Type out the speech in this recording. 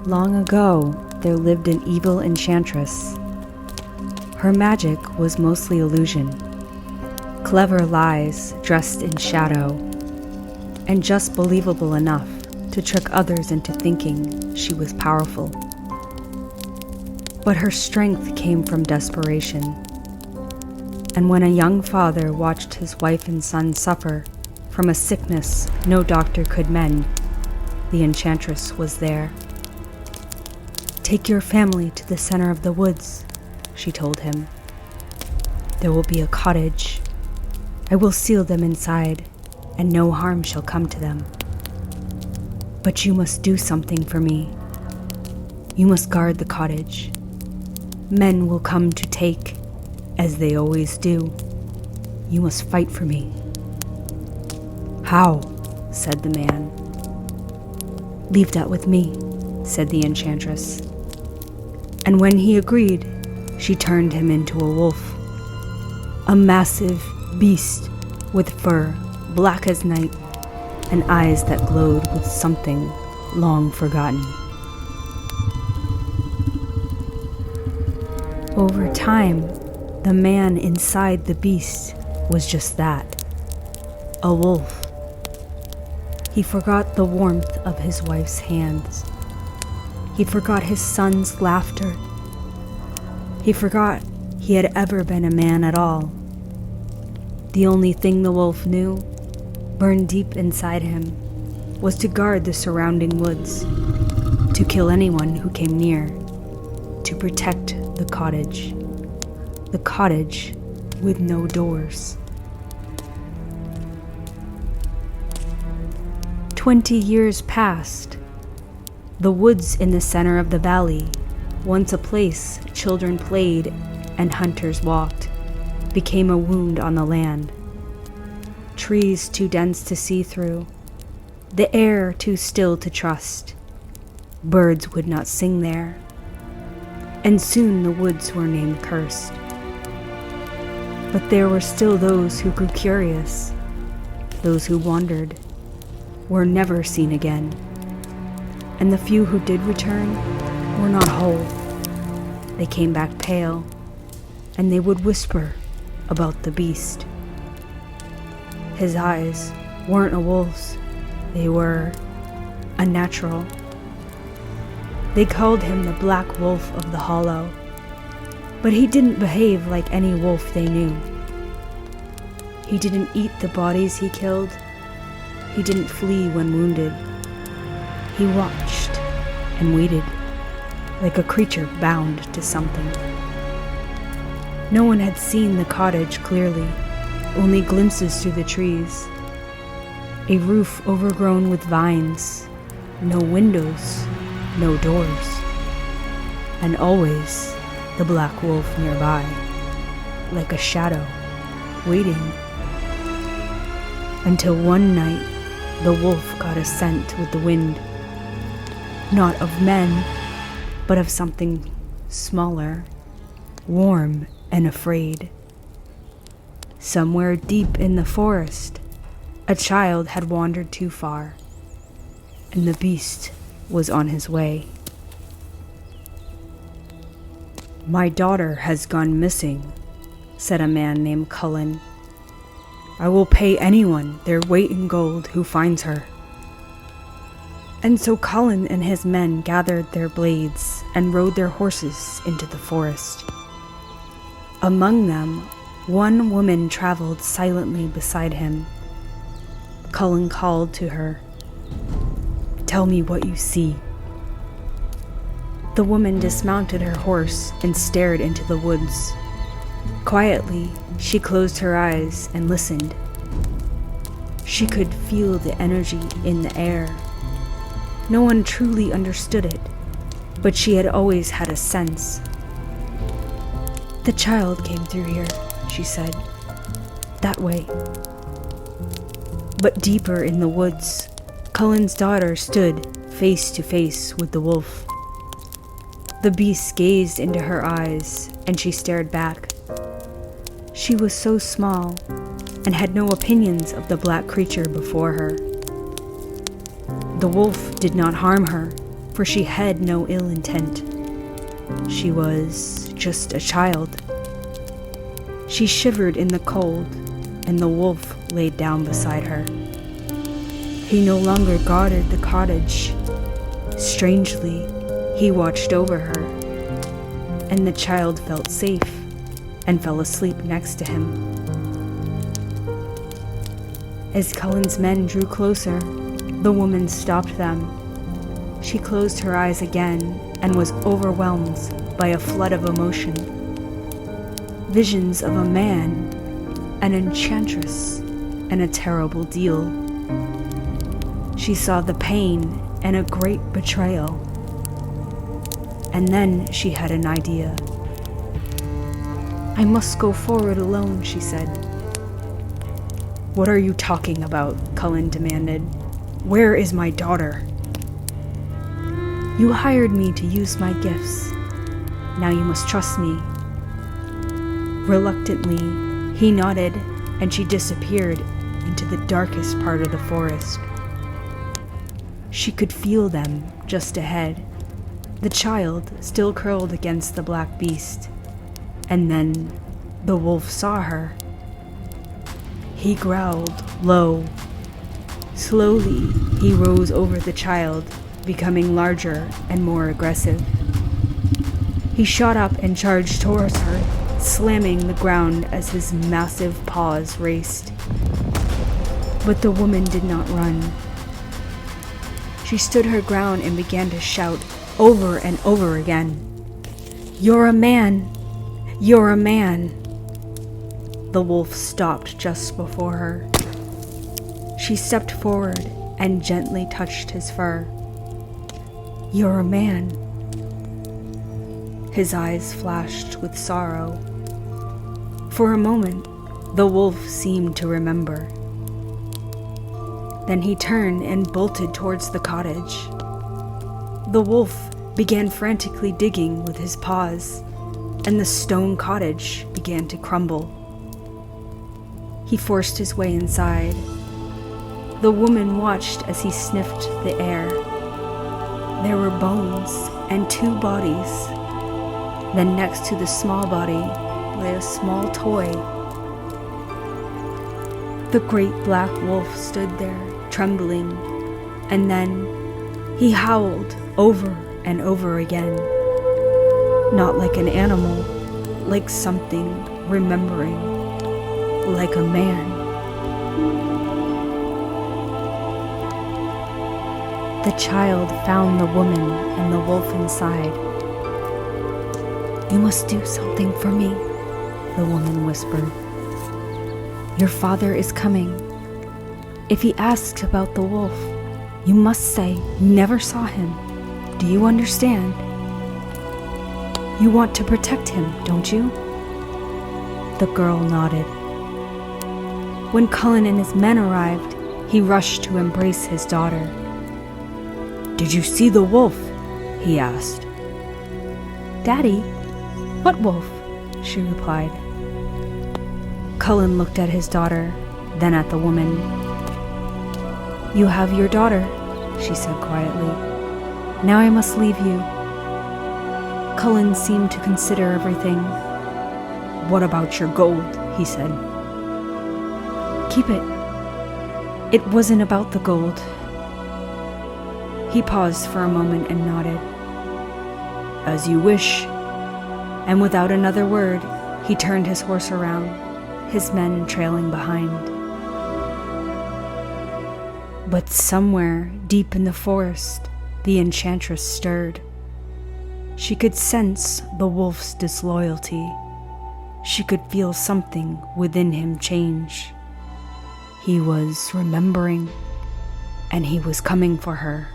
Long ago, there lived an evil enchantress. Her magic was mostly illusion, clever lies dressed in shadow, and just believable enough to trick others into thinking she was powerful. But her strength came from desperation, and when a young father watched his wife and son suffer from a sickness no doctor could mend, the enchantress was there. "Take your family to the center of the woods," she told him. "There will be a cottage. I will seal them inside, and no harm shall come to them. But you must do something for me. You must guard the cottage. Men will come to take, as they always do. You must fight for me." "How?" said the man. "Leave that with me," said the enchantress. And when he agreed, she turned him into a wolf, a massive beast with fur black as night and eyes that glowed with something long forgotten. Over time, the man inside the beast was just that, a wolf. He forgot the warmth of his wife's hands. He forgot his son's laughter. He forgot he had ever been a man at all. The only thing the wolf knew, burned deep inside him, was to guard the surrounding woods, to kill anyone who came near, to protect the cottage with no doors. 20 years passed. The woods in the center of the valley, once a place children played and hunters walked, became a wound on the land. Trees too dense to see through, the air too still to trust. Birds would not sing there, and soon the woods were named cursed. But there were still those who grew curious, those who wandered, were never seen again. And the few who did return were not whole. They came back pale, and they would whisper about the beast. His eyes weren't a wolf's, they were unnatural. They called him the Black Wolf of the Hollow, but he didn't behave like any wolf they knew. He didn't eat the bodies he killed. He didn't flee when wounded. He watched and waited, like a creature bound to something. No one had seen the cottage clearly, only glimpses through the trees. A roof overgrown with vines, no windows, no doors, and always the black wolf nearby, like a shadow, waiting. Until one night, the wolf got a scent with the wind. Not of men, but of something smaller, warm and afraid. Somewhere deep in the forest, a child had wandered too far, and the beast was on his way. "My daughter has gone missing," said a man named Cullen. "I will pay anyone their weight in gold who finds her." And so Cullen and his men gathered their blades and rode their horses into the forest. Among them, one woman traveled silently beside him. Cullen called to her, "Tell me what you see." The woman dismounted her horse and stared into the woods. Quietly, she closed her eyes and listened. She could feel the energy in the air. No one truly understood it, but she had always had a sense. "The child came through here," she said. "That way." But deeper in the woods, Cullen's daughter stood face to face with the wolf. The beast gazed into her eyes, and she stared back. She was so small, and had no opinions of the black creature before her. The wolf did not harm her, for she had no ill intent. She was just a child. She shivered in the cold, and the wolf laid down beside her. He no longer guarded the cottage. Strangely, he watched over her, and the child felt safe and fell asleep next to him. As Cullen's men drew closer, the woman stopped them. She closed her eyes again and was overwhelmed by a flood of emotion. Visions of a man, an enchantress, and a terrible deal. She saw the pain and a great betrayal. And then she had an idea. "I must go forward alone," she said. "What are you talking about?" Cullen demanded. "Where is my daughter?" "You hired me to use my gifts. Now you must trust me." Reluctantly, he nodded, and she disappeared into the darkest part of the forest. She could feel them just ahead, the child still curled against the black beast. And then the wolf saw her. He growled low. Slowly, he rose over the child, becoming larger and more aggressive. He shot up and charged towards her, slamming the ground as his massive paws raced. But the woman did not run. She stood her ground and began to shout over and over again, "You're a man! You're a man!" The wolf stopped just before her. She stepped forward and gently touched his fur. "You're a man." His eyes flashed with sorrow. For a moment, the wolf seemed to remember. Then he turned and bolted towards the cottage. The wolf began frantically digging with his paws, and the stone cottage began to crumble. He forced his way inside. The woman watched as he sniffed the air. There were bones and 2 bodies. Then next to the small body lay a small toy. The great black wolf stood there, trembling, and then he howled over and over again. Not like an animal, like something remembering, like a man. The child found the woman and the wolf inside. "You must do something for me," the woman whispered. "Your father is coming. If he asks about the wolf, you must say you never saw him. Do you understand? You want to protect him, don't you?" The girl nodded. When Cullen and his men arrived, he rushed to embrace his daughter. "Did you see the wolf?" he asked. "Daddy? What wolf?" she replied. Cullen looked at his daughter, then at the woman. "You have your daughter," she said quietly. "Now I must leave you." Cullen seemed to consider everything. "What about your gold?" he said. "Keep it. It wasn't about the gold." He paused for a moment and nodded. "As you wish." And without another word, he turned his horse around, his men trailing behind. But somewhere deep in the forest, the enchantress stirred. She could sense the wolf's disloyalty. She could feel something within him change. He was remembering, and he was coming for her.